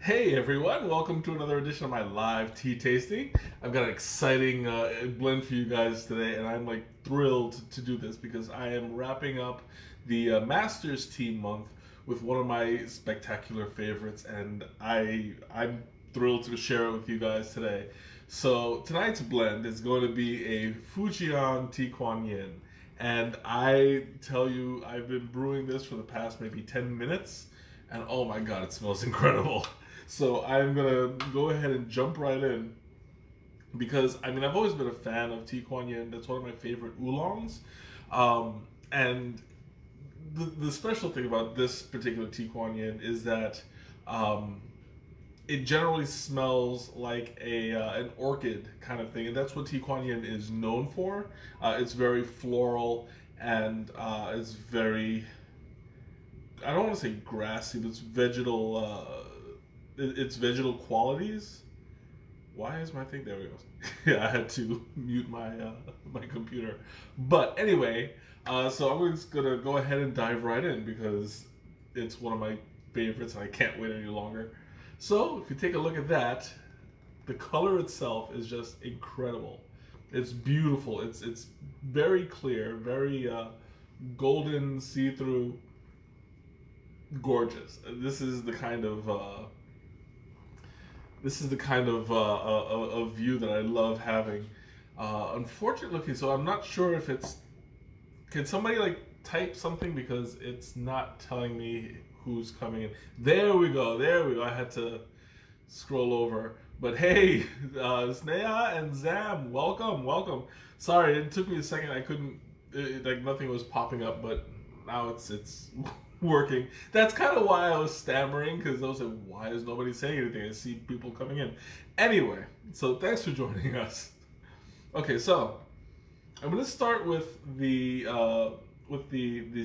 Hey everyone, welcome to another edition of my live tea tasting. I've got an exciting blend for you guys today, and I'm like thrilled to do this because I am wrapping up the Masters Tea month with one of my spectacular favorites, and I'm thrilled to share it with you guys today. So tonight's blend is going to be a Fujian tea Kwan Yin, and I tell you, I've been brewing this for the past maybe 10 minutes, and oh my god, it smells incredible. So I'm gonna go ahead and jump right in because I've always been a fan of tea Kwan Yin. That's one of my favorite oolongs, and the special thing about this particular tea Kwan Yin is that um, it generally smells like a an orchid kind of thing, and that's what tea Kwan Yin is known for. It's very floral and it's very, I don't want to say grassy, but it's vegetal. It's vegetal qualities. Why is my thing? There we go. Yeah, I had to mute my computer. But anyway, so I'm just gonna go ahead and dive right in because it's one of my favorites and I can't wait any longer. So if you take a look at that, the color itself is just incredible. It's beautiful. It's very clear, very golden, see-through, gorgeous. This is the kind of view that I love having. Unfortunately, okay, so I'm not sure if it's. Can somebody like type something because it's not telling me who's coming in? There we go. There we go. I had to scroll over. But hey, Sneha and Zam, welcome, welcome. Sorry, it took me a second. I couldn't, like nothing was popping up, but now it's working. That's kind of why I was stammering, because I was like, why is nobody saying anything? I see people coming in. Anyway, so thanks for joining us. Okay, so I'm going to start with the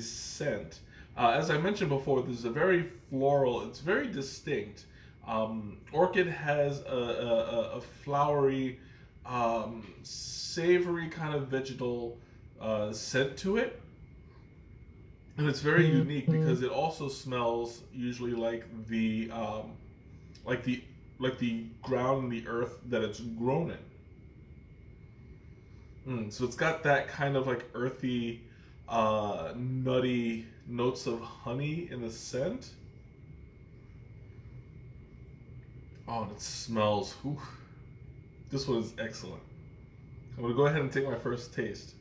scent. As I mentioned before, this is a very floral. It's very distinct. Orchid has a flowery, savory kind of vegetal scent to it. And it's very unique because it also smells usually like the ground and the earth that it's grown in. So it's got that kind of like earthy, nutty notes of honey in the scent. Oh, and it smells. Whew. This one is excellent. I'm gonna go ahead and take my first taste.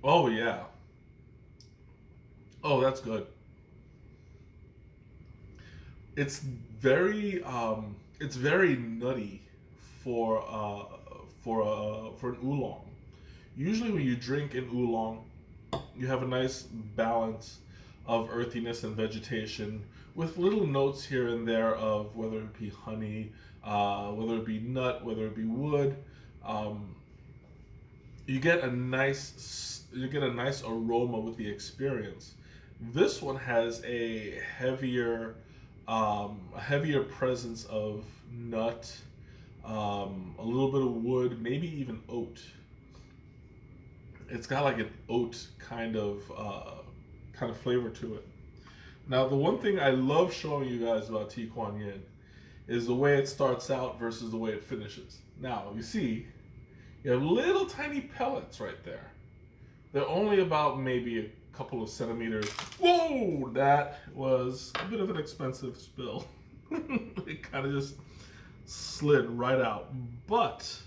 Oh yeah. Oh, that's good. It's very nutty for for an oolong. Usually, when you drink an oolong, you have a nice balance of earthiness and vegetation with little notes here and there of whether it be honey, whether it be nut, whether it be wood. Um, you get a nice aroma with the experience. This one has a heavier presence of nut, a little bit of wood, maybe even oat. It's got like an oat kind of flavor to it. Now, the one thing I love showing you guys about tea Kwan Yin is the way it starts out versus the way it finishes. Now, you see, you have little tiny pellets right there. They're only about maybe a couple of centimeters. Whoa! That was a bit of an expensive spill. It kind of just slid right out. But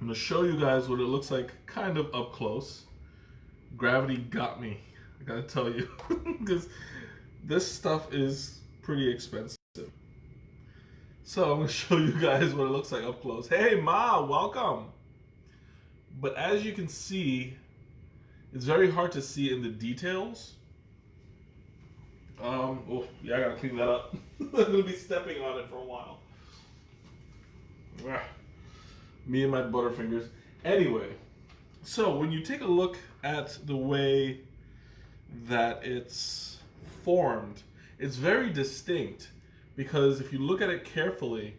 I'm going to show you guys what it looks like kind of up close. Gravity got me, I gotta tell you. Because this stuff is pretty expensive. So I'm going to show you guys what it looks like up close. Hey Ma, welcome! But as you can see, it's very hard to see in the details. Oh, yeah, I gotta clean that up. I'm gonna be stepping on it for a while. Me and my butterfingers. Anyway, so when you take a look at the way that it's formed, it's very distinct because if you look at it carefully,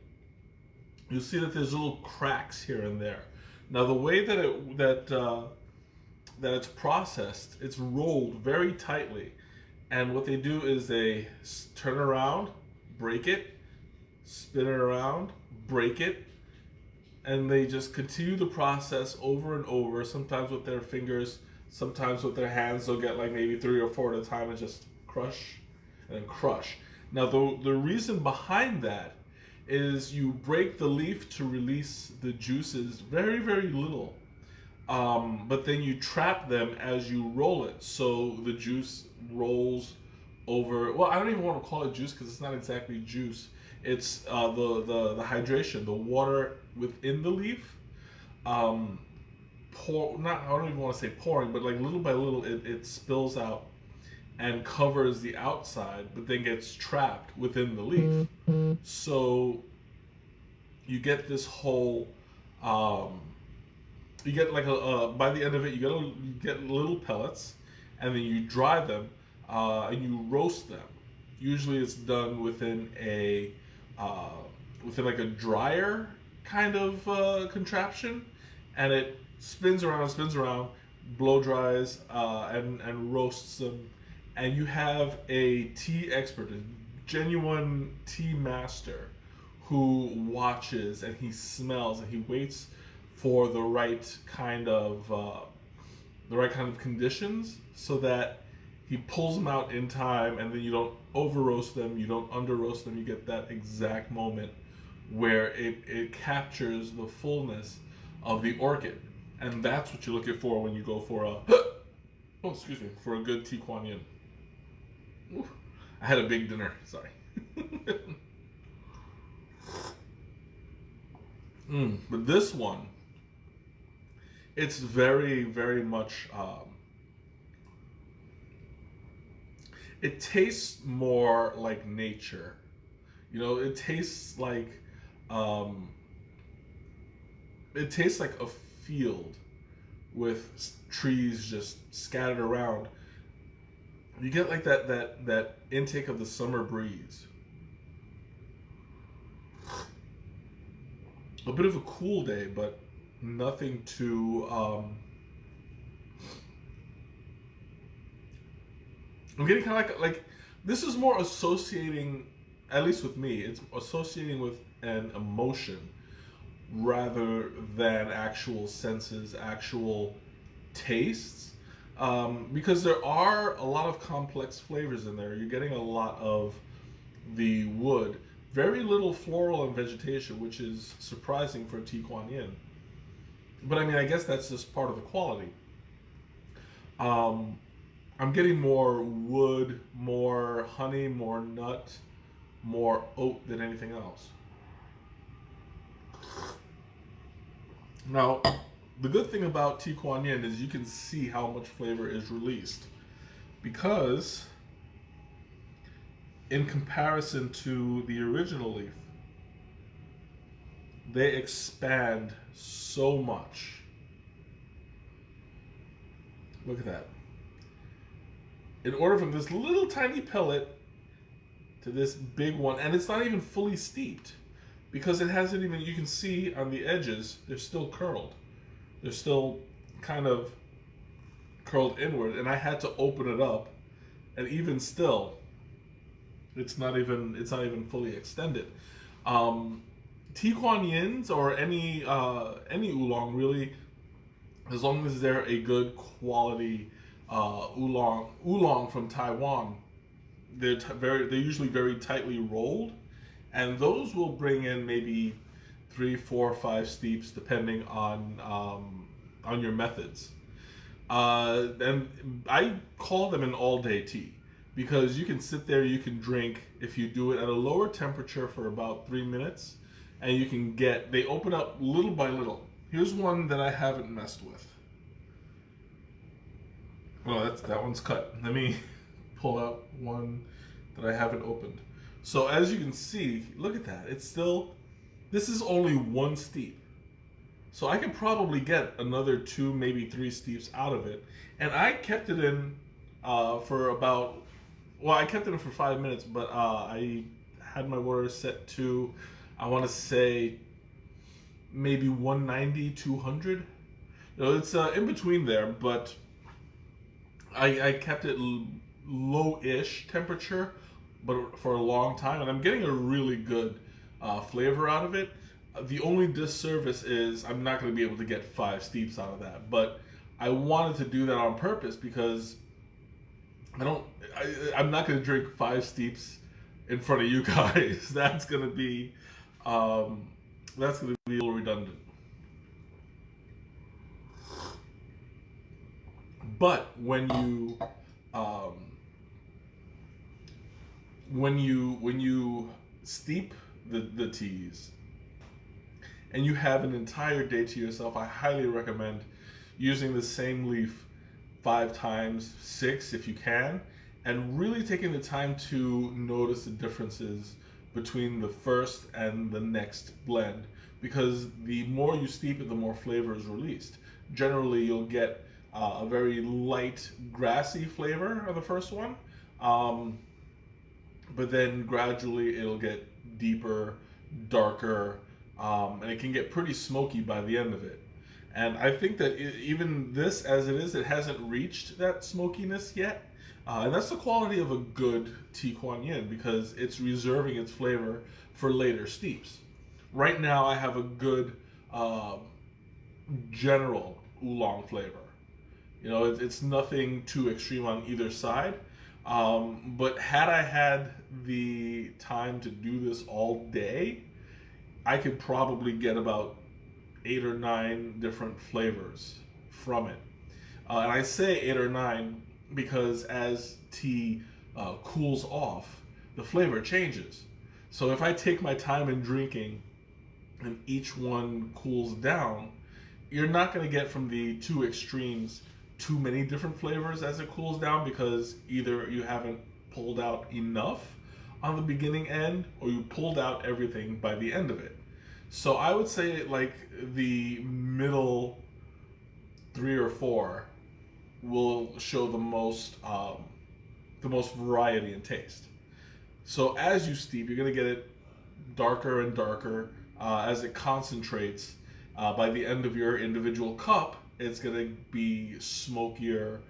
you'll see that there's little cracks here and there. Now, the way that that it's processed, it's rolled very tightly. And what they do is they turn around, break it, spin it around, break it, and they just continue the process over and over, sometimes with their fingers, sometimes with their hands. They'll get like maybe 3 or 4 at a time and just crush and then crush. Now, the reason behind that is you break the leaf to release the juices very, very little. But then you trap them as you roll it. So the juice rolls over. Well, I don't even want to call it juice because it's not exactly juice. It's the hydration, the water within the leaf. I don't even want to say pouring, but like little by little, it spills out and covers the outside, but then gets trapped within the leaf. So you get this whole. You get like by the end of it, you get little pellets, and then you dry them and you roast them. Usually, it's done within like a dryer kind of contraption, and it spins around, blow dries, and roasts them, and you have a tea expert, a genuine tea master, who watches and he smells and he waits for the right kind of conditions, so that he pulls them out in time, and then you don't over roast them, you don't under roast them. You get that exact moment where it captures the fullness of the orchid, and that's what you're looking for when you go for a good tea Kwan Yin. Ooh, I had a big dinner. Sorry. But this one, it's very, very much. It tastes more like nature. You know, it tastes like a field with trees just scattered around. You get like that intake of the summer breeze. A bit of a cool day, but nothing too. I'm getting kind of like this is more associating, at least with me, it's associating with an emotion rather than actual senses, actual tastes. Because there are a lot of complex flavors in there. You're getting a lot of the wood, very little floral and vegetation, which is surprising for tea Kwan Yin. But I mean, I guess that's just part of the quality. I'm getting more wood, more honey, more nut, more oat than anything else. Now, the good thing about tea Kwan Yin is you can see how much flavor is released, because in comparison to the original leaf, they expand so much. Look at that. In order from this little tiny pellet to this big one, and it's not even fully steeped, because it hasn't even, you can see on the edges, they're still curled. They're still kind of curled inward, and I had to open it up, and even still, it's not even fully extended. Tea Kwan Yins, or any oolong really, as long as they're a good quality oolong from Taiwan, they're usually very tightly rolled, and those will bring in maybe 3, 4, 5 steeps depending on your methods. And I call them an all-day tea, because you can sit there, you can drink if you do it at a lower temperature for about 3 minutes, and you can they open up little by little. Here's one that I haven't messed with. Oh, that one's cut. Let me pull out one that I haven't opened. So as you can see, look at that. This is only 1 steep. So I could probably get another 2, maybe 3 steeps out of it. And I kept it in for about, I kept it in for 5 minutes, but I had my water set to, I want to say, maybe 190, 200. You know, it's in between there, but I kept it low-ish temperature, but for a long time, and I'm getting a really good flavor out of it. The only disservice is I'm not going to be able to get 5 steeps out of that, but I wanted to do that on purpose because I don't. I'm not going to drink 5 steeps in front of you guys. Um, that's going to be a little redundant. But um, when you steep the teas and you have an entire day to yourself, I highly recommend using the same leaf 5 times, 6 if you can, and really taking the time to notice the differences between the first and the next blend. Because the more you steep it, the more flavor is released. Generally, you'll get a very light, grassy flavor of the first one, um, but then gradually it'll get deeper, darker, and it can get pretty smoky by the end of it. And I think that even this, as it is, it hasn't reached that smokiness yet. And that's the quality of a good tea Kwan Yin because it's reserving its flavor for later steeps. Right now, I have a good uh, general oolong flavor. You know, it's nothing too extreme on either side. But had I had the time to do this all day, I could probably get about 8 or 9 different flavors from it. And I say 8 or 9 because as tea cools off, the flavor changes. So if I take my time in drinking and each one cools down, you're not going to get from the two extremes too many different flavors as it cools down because either you haven't pulled out enough on the beginning end or you pulled out everything by the end of it. So I would say like the middle 3 or 4 will show the most variety in taste. So as you steep, you're gonna get it darker and darker as it concentrates. By the end of your individual cup, it's gonna be smokier,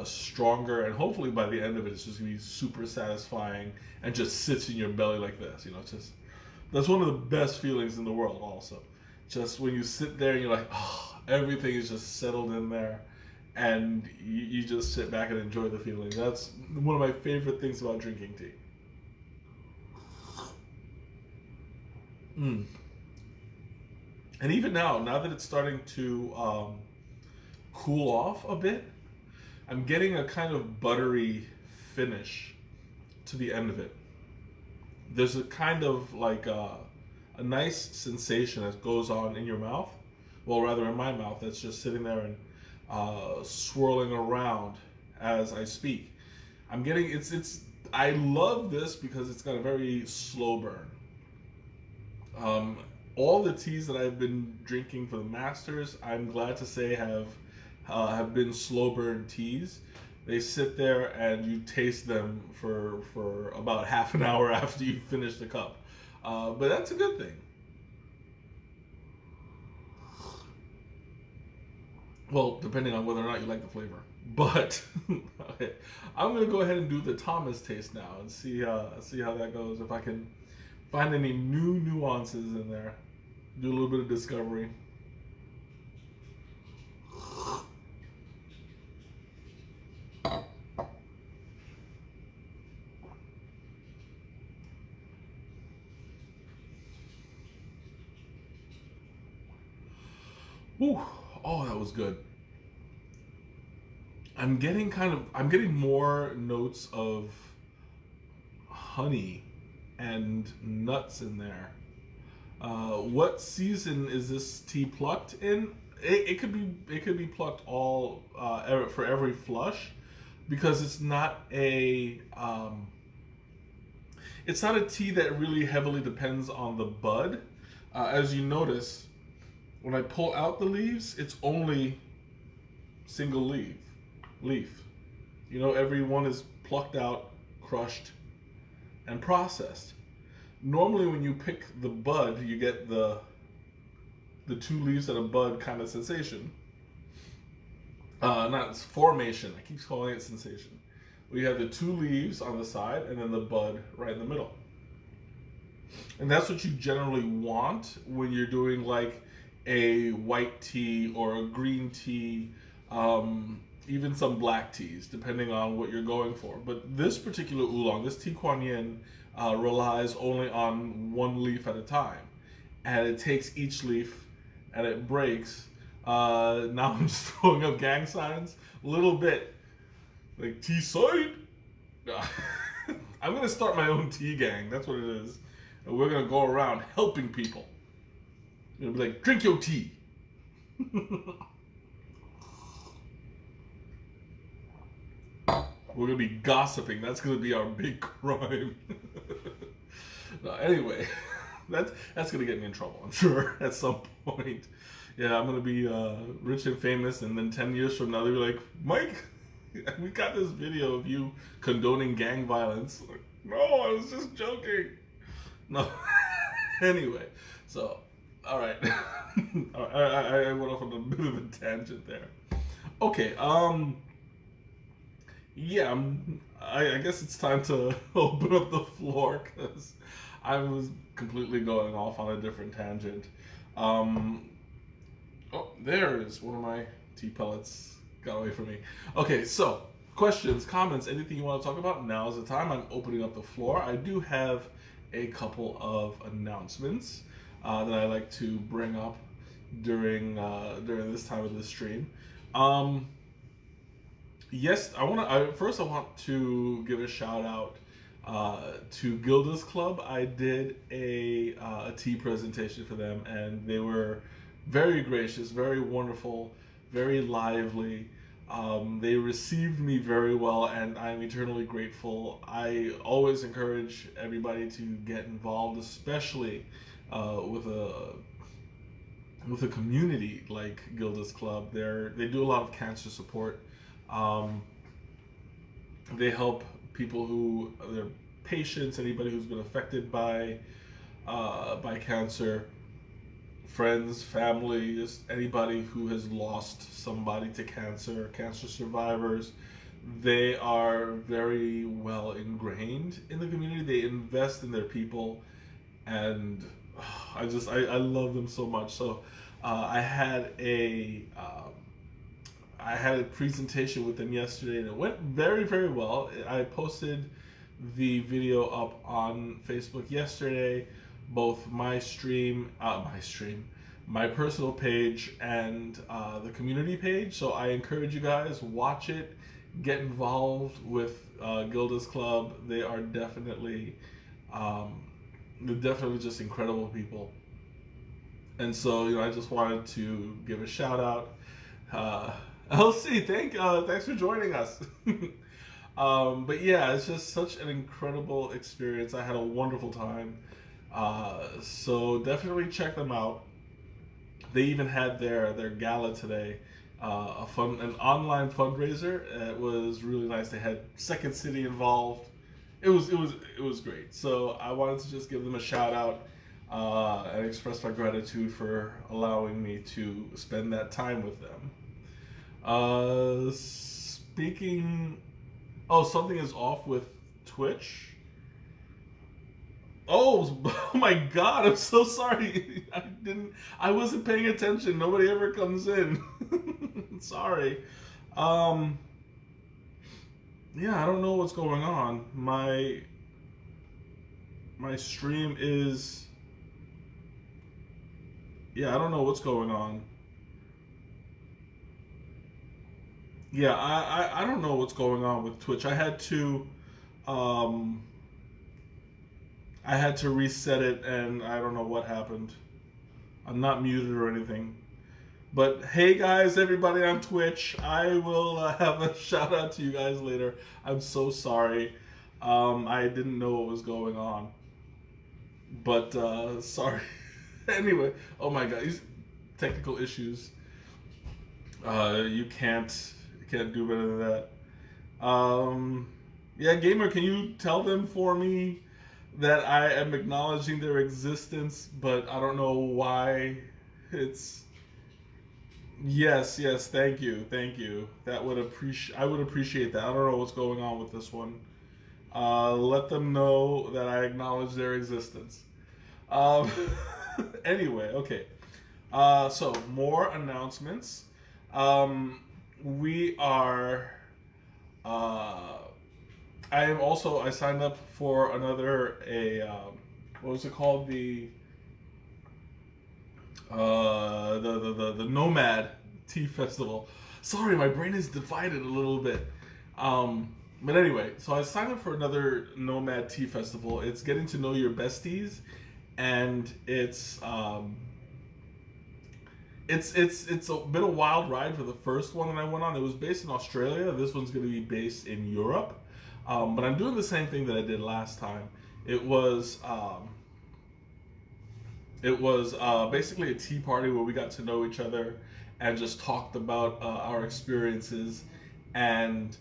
stronger, and hopefully by the end of it, it's just gonna be super satisfying and just sits in your belly like this. You know, it's just that's one of the best feelings in the world. Also, just when you sit there and you're like, oh, everything is just settled in there, and you just sit back and enjoy the feeling. That's one of my favorite things about drinking tea. Mm. And even now that it's starting to cool off a bit, I'm getting a kind of buttery finish to the end of it. There's a kind of like a nice sensation that goes on in your mouth. Well, rather in my mouth, that's just sitting there and swirling around as I speak. I'm getting it's. I love this because it's got a very slow burn. Um, all the teas that I've been drinking for the Masters, I'm glad to say have been slow burn teas. They sit there and you taste them for about half an hour after you finish the cup. But that's a good thing. Well, depending on whether or not you like the flavor. But okay, I'm gonna go ahead and do the Thomas taste now and see how that goes. If I can find any new nuances in there, do a little bit of discovery. Whew. Oh, that was good. I'm getting more notes of honey and nuts in there. What season is this tea plucked in? It could be plucked all for every flush because it's not a tea that really heavily depends on the bud. As you notice, when I pull out the leaves, it's only single leaf. You know, every one is plucked out, crushed, and processed. Normally, when you pick the bud, you get the 2 leaves and a bud kind of sensation. not formation. I keep calling it sensation. We have the two leaves on the side and then the bud right in the middle. And that's what you generally want when you're doing like a white tea or a green tea, even some black teas, depending on what you're going for. But this particular oolong, this tea Kwan Yin, relies only on one leaf at a time. And it takes each leaf and it breaks. Now I'm just throwing up gang signs a little bit. Like tea side. I'm going to start my own tea gang. That's what it is. And we're going to go around helping people. It'll be like, drink your tea. We're going to be gossiping. That's going to be our big crime. No, anyway, that's going to get me in trouble, I'm sure, at some point. Yeah, I'm going to be rich and famous, and then 10 years from now, they'll be like, Mike, we got this video of you condoning gang violence. Like, no, I was just joking. No. Anyway, so, all right. I went off on a bit of a tangent there. Okay, yeah, I guess it's time to open up the floor because I was completely going off on a different tangent. Oh, there is one of my tea pellets got away from me. Okay, so questions, comments, anything you want to talk about, now is the time. I'm opening up the floor. I do have a couple of announcements that I like to bring up during this time of the stream. Yes, I want to give a shout out to Gilda's Club. I did a tea presentation for them, and they were very gracious, very wonderful, very lively. They received me very well, and I'm eternally grateful. I always encourage everybody to get involved, especially with a community like Gilda's Club. They do a lot of cancer support. They help people who they're patients, anybody who's been affected by cancer, friends, family, just anybody who has lost somebody to cancer, cancer survivors. They are very well ingrained in the community. They invest in their people, and I love them so much. So I had a presentation with them yesterday, and it went very, very well. I posted the video up on Facebook yesterday, both my personal page, and the community page. So I encourage you guys, watch it, get involved with Gilda's Club. They are definitely, just incredible people. And so, I just wanted to give a shout out. LC, thanks for joining us. But yeah, it's just such an incredible experience. I had a wonderful time. So definitely check them out. They even had their gala today, an online fundraiser. It was really nice. They had Second City involved. It was great. So I wanted to just give them a shout out and express my gratitude for allowing me to spend that time with them. Something is off with Twitch. Oh my God, I'm so sorry. I wasn't paying attention. Nobody ever comes in. Sorry. Yeah, I don't know what's going on. My stream is, I don't know what's going on. Yeah, I don't know what's going on with Twitch. I had to reset it, and I don't know what happened. I'm not muted or anything. But hey guys, everybody on Twitch, I will have a shout out to you guys later. I'm so sorry. I didn't know what was going on. But sorry. Anyway, oh my God, these technical issues. You can't do better than that. Yeah, Gamer, can you tell them for me that I am acknowledging their existence, but I don't know why it's Yes, yes, thank you, thank you. That would appreciate. I would appreciate that. I don't know what's going on with this one. Let them know that I acknowledge their existence. Um, anyway, okay. So more announcements. Um, we are. Uh, I am also. I signed up for another what was it called? The Nomad Tea Festival. Sorry, my brain is divided a little bit. But anyway, so I signed up for another Nomad Tea Festival. It's getting to know your besties, and it's a bit of a wild ride for the first one that I went on. It was based in Australia. This one's going to be based in Europe, but I'm doing the same thing that I did last time. It was basically a tea party where we got to know each other and just talked about our experiences and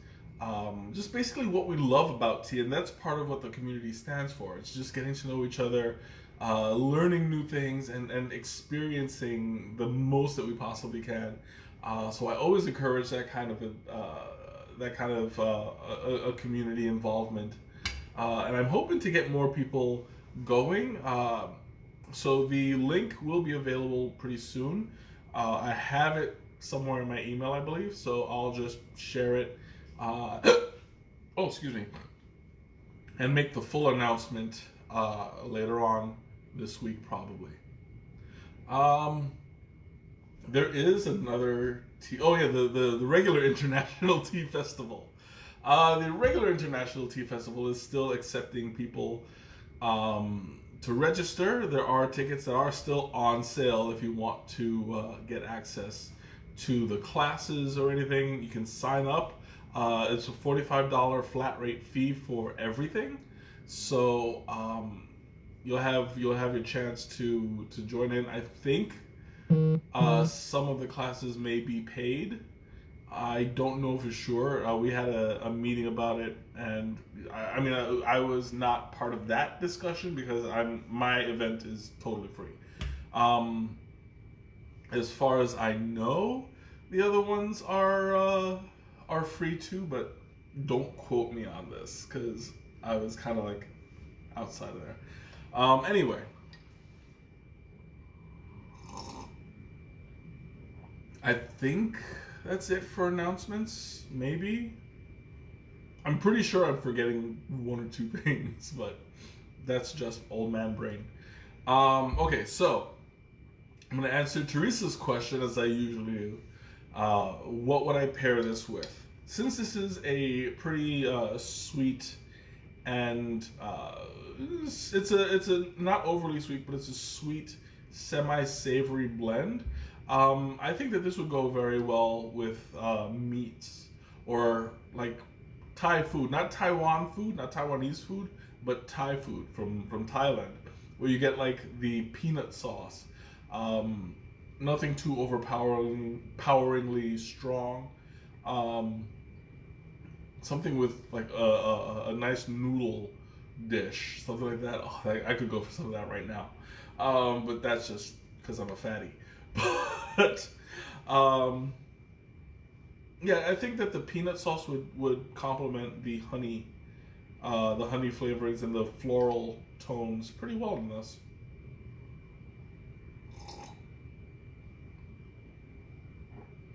just basically what we love about tea. And that's part of what the community stands for. It's just getting to know each other, learning new things, and experiencing the most that we possibly can. So I always encourage that kind of a community involvement. And I'm hoping to get more people going. So the link will be available pretty soon. I have it somewhere in my email, I believe. So I'll just share it. Oh, excuse me. And make the full announcement later on this week, probably. Um, there is another tea. Oh yeah, the regular International Tea Festival. The regular International Tea Festival is still accepting people to register. There are tickets that are still on sale if you want to get access to the classes or anything. You can sign up. It's a $45 flat rate fee for everything. So you'll have your chance to join in. I think some of the classes may be paid. I don't know for sure. We had a meeting about it, and I was not part of that discussion because my event is totally free. As far as I know, the other ones are free too, but don't quote me on this because I was kind of like outside of there. Anyway, I think that's it for announcements. Maybe. I'm pretty sure I'm forgetting one or two things, but that's just old man brain. Okay, so I'm going to answer Teresa's question as I usually do. What would I pair this with? Since this is a pretty sweet and it's a not overly sweet, but it's a sweet, semi-savory blend. I think that this would go very well with meats or like Thai food, not Taiwan food, not Taiwanese food, but Thai food from Thailand, where you get like the peanut sauce. Nothing too poweringly strong. Something with like a nice noodle dish, something like that. Oh, I could go for some of that right now, but that's just because I'm a fatty. But yeah, I think that the peanut sauce would complement the honey flavorings and the floral tones pretty well in this.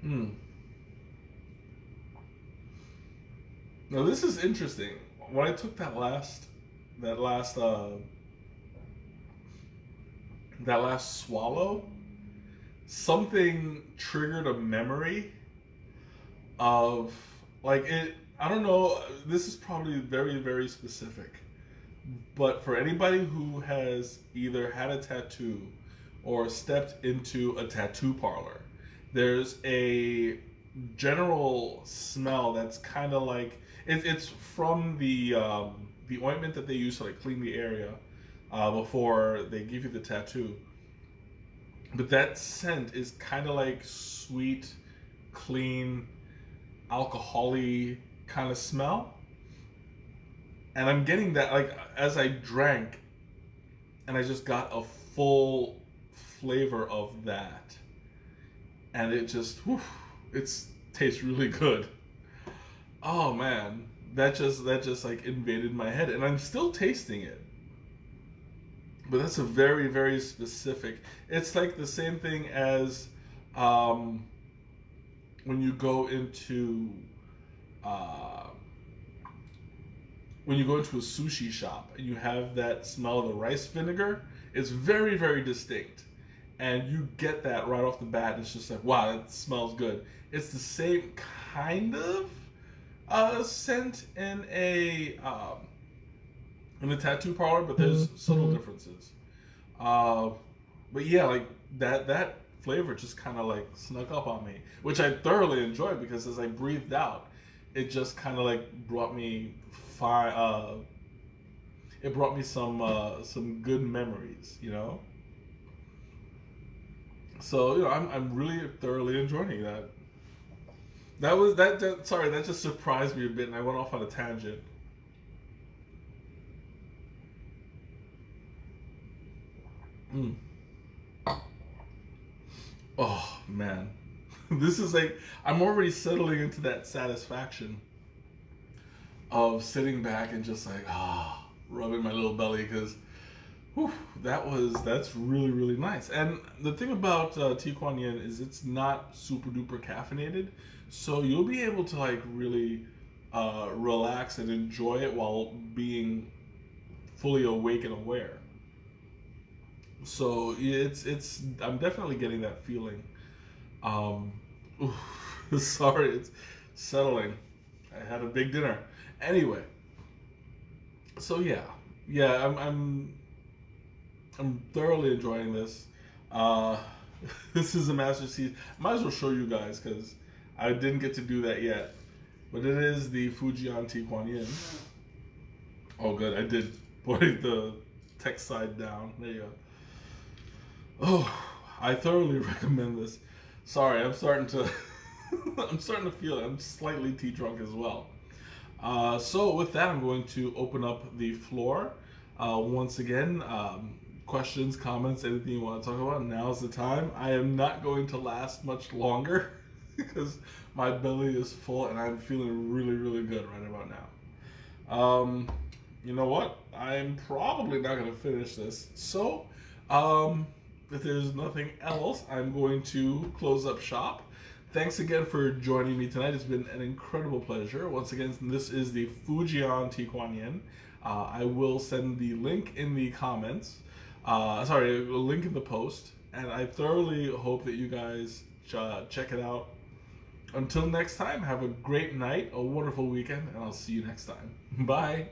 Hmm. Now this is interesting. When I took that last that last swallow, something triggered a memory of like it. I don't know. This is probably very, very specific, but for anybody who has either had a tattoo or stepped into a tattoo parlor, there's a general smell that's kind of like it's from the ointment that they use to like clean the area before they give you the tattoo. But that scent is kind of like sweet, clean, alcohol-y kind of smell. And I'm getting that like as I drank, and I just got a full flavor of that. and it just, whew, tastes really good. Oh man, that just like invaded my head, and I'm still tasting it. But that's a very, very specific. It's like the same thing as um, when you go into uh, when you go into a sushi shop and you have that smell of the rice vinegar. It's very, very distinct, and you get that right off the bat. And it's just like, wow, that smells good. It's the same kind of scent in a tattoo parlor, but there's subtle differences. Uh, but yeah, like that flavor just kind of like snuck up on me, which I thoroughly enjoyed because as I breathed out, it just kind of like brought me fire. It brought me some good memories, you know. So I'm really thoroughly enjoying that. Sorry, that just surprised me a bit, and I went off on a tangent. Mm. Oh man, this is like I'm already settling into that satisfaction of sitting back and just like rubbing my little belly because that's really, really nice. And the thing about tea Kwan Yin is it's not super duper caffeinated, so you'll be able to like really relax and enjoy it while being fully awake and aware. So it's I'm definitely getting that feeling. Um, Sorry, it's settling. I had a big dinner. Anyway, so yeah, I'm thoroughly enjoying this. Uh, this is a master seed. Might as well show you guys because I didn't get to do that yet. But it is the Fujian Tea Kwan Yin. Oh, good. I did put the text side down. There you go. Oh, I thoroughly recommend this. Sorry, I'm starting to I'm starting to feel it. I'm slightly tea drunk as well. So with that, I'm going to open up the floor. Once again, questions, comments, anything you want to talk about, now's the time. I am not going to last much longer because my belly is full and I'm feeling really, really good right about now. You know what? I'm probably not going to finish this. So, if there's nothing else, I'm going to close up shop. Thanks again for joining me tonight. It's been an incredible pleasure. Once again, this is the Fujian Tea Kwan Yin. I will send the link in the comments. Sorry, a link in the post. And I thoroughly hope that you guys check it out. Until next time, have a great night, a wonderful weekend, and I'll see you next time. Bye.